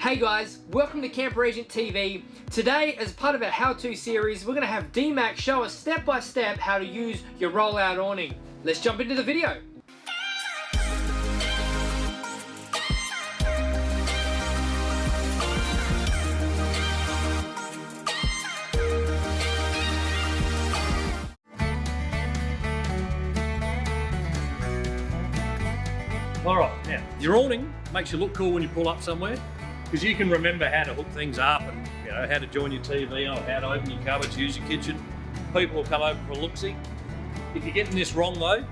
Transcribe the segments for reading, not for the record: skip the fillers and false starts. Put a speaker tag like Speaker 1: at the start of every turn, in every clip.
Speaker 1: Hey guys, welcome to Camperagent TV. Today, as part of our how-to series, we're going to have D-Mac show us step by step how to use your rollout awning. Let's jump into the video.
Speaker 2: Alright, now, your awning makes you look cool when you pull up somewhere, because you can remember how to hook things up and how to join your TV on, how to open your cupboards, use your kitchen. People will come over for a look-see. If you're getting this wrong though,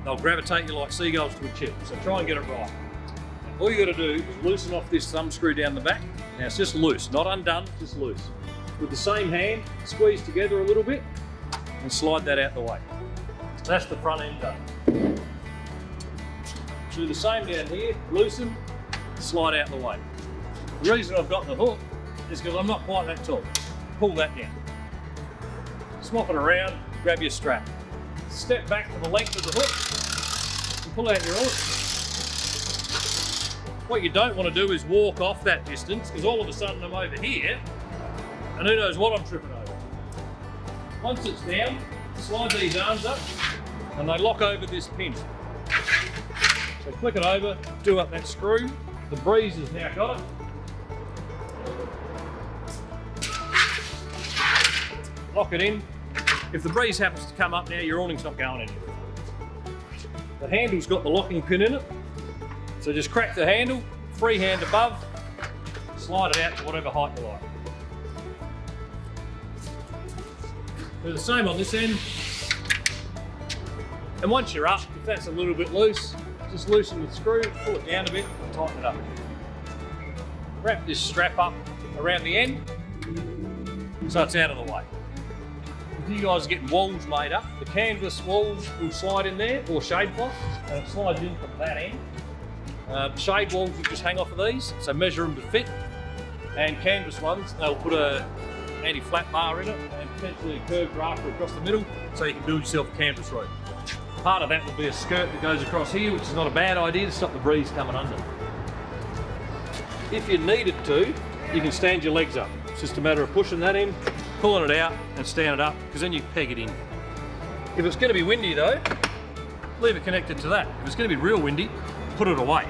Speaker 2: they'll gravitate you like seagulls to a chip, so try and get it right. All you got to do is loosen off this thumb screw down the back. Now it's just loose, not undone, just loose. With the same hand, squeeze together a little bit and slide that out the way. That's the front end done. Do the same down here, loosen, slide out the way. The reason I've got the hook is because I'm not quite that tall. Pull that down. Swap it around, grab your strap. Step back to the length of the hook and pull out your hook. What you don't want to do is walk off that distance, because all of a sudden I'm over here and who knows what I'm tripping over. Once it's down, slide these arms up and they lock over this pin. So click it over, do up that screw. The breeze has now got it. Lock it in. If the breeze happens to come up now, your awning's not going anywhere. The handle's got the locking pin in it. So just crack the handle, free hand above, slide it out to whatever height you like. Do the same on this end. And once you're up, if that's a little bit loose, just loosen the screw, pull it down a bit, and tighten it up. Wrap this strap up around the end, so it's out of the way. If you guys are getting walls made up, the canvas walls will slide in there, or shade cloth, and it slides in from that end. Shade walls will just hang off of these, so measure them to fit. And canvas ones, they'll put a anti-flat bar in it, and potentially a curved rafter across the middle, so you can build yourself a canvas roof. Part of that will be a skirt that goes across here, which is not a bad idea to stop the breeze coming under. If you needed to, you can stand your legs up. It's just a matter of pushing that in, pulling it out and stand it up, because then you peg it in. If it's going to be windy though, leave it connected to that. If it's going to be real windy, put it away.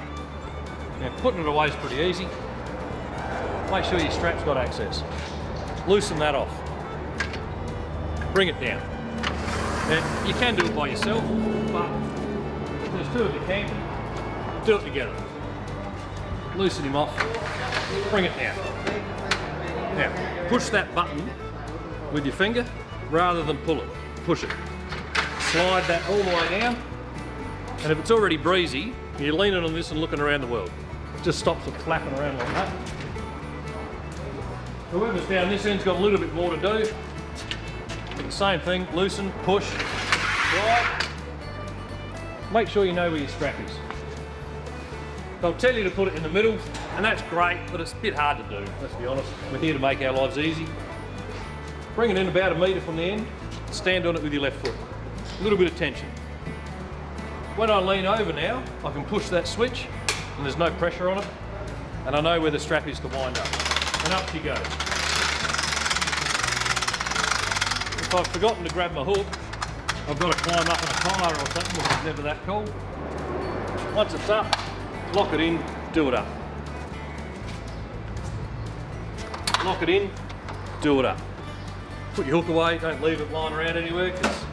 Speaker 2: Now putting it away is pretty easy. Make sure your strap's got access. Loosen that off. Bring it down. Now, you can do it by yourself, but if there's two of you camping, do it together. Loosen him off, bring it down. Now, push that button with your finger rather than pull it. Push it. Slide that all the way down, and if it's already breezy, you're leaning on this and looking around the world. It just stops it flapping around like that. Whoever's down this end's got a little bit more to do. Same thing, loosen, push, slide. Make sure you know where your strap is. They'll tell you to put it in the middle, and that's great, but it's a bit hard to do, let's be honest. We're here to make our lives easy. Bring it in about 1 metre from the end, stand on it with your left foot. A little bit of tension. When I lean over now, I can push that switch, and there's no pressure on it, and I know where the strap is to wind up. And up she goes. If I've forgotten to grab my hook, I've got to climb up on a tyre or something, which is never that cool. Once it's up, lock it in, do it up. Lock it in, do it up. Put your hook away, don't leave it lying around anywhere, because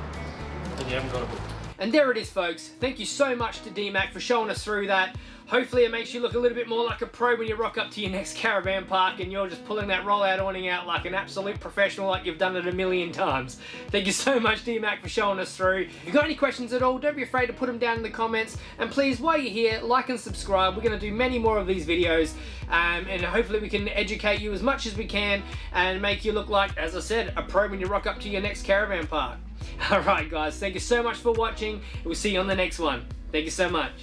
Speaker 2: then you haven't got a hook.
Speaker 1: And there it is, folks. Thank you so much to D-Mac for showing us through that. Hopefully it makes you look a little bit more like a pro when you rock up to your next caravan park and you're just pulling that rollout awning out like an absolute professional, like you've done it 1,000,000 times. Thank you so much, D-Mac, for showing us through. If you've got any questions at all, don't be afraid to put them down in the comments. And please, while you're here, like and subscribe. We're going to do many more of these videos, and hopefully we can educate you as much as we can and make you look like, as I said, a pro when you rock up to your next caravan park. Alright guys, thank you so much for watching, and we'll see you on the next one. Thank you so much.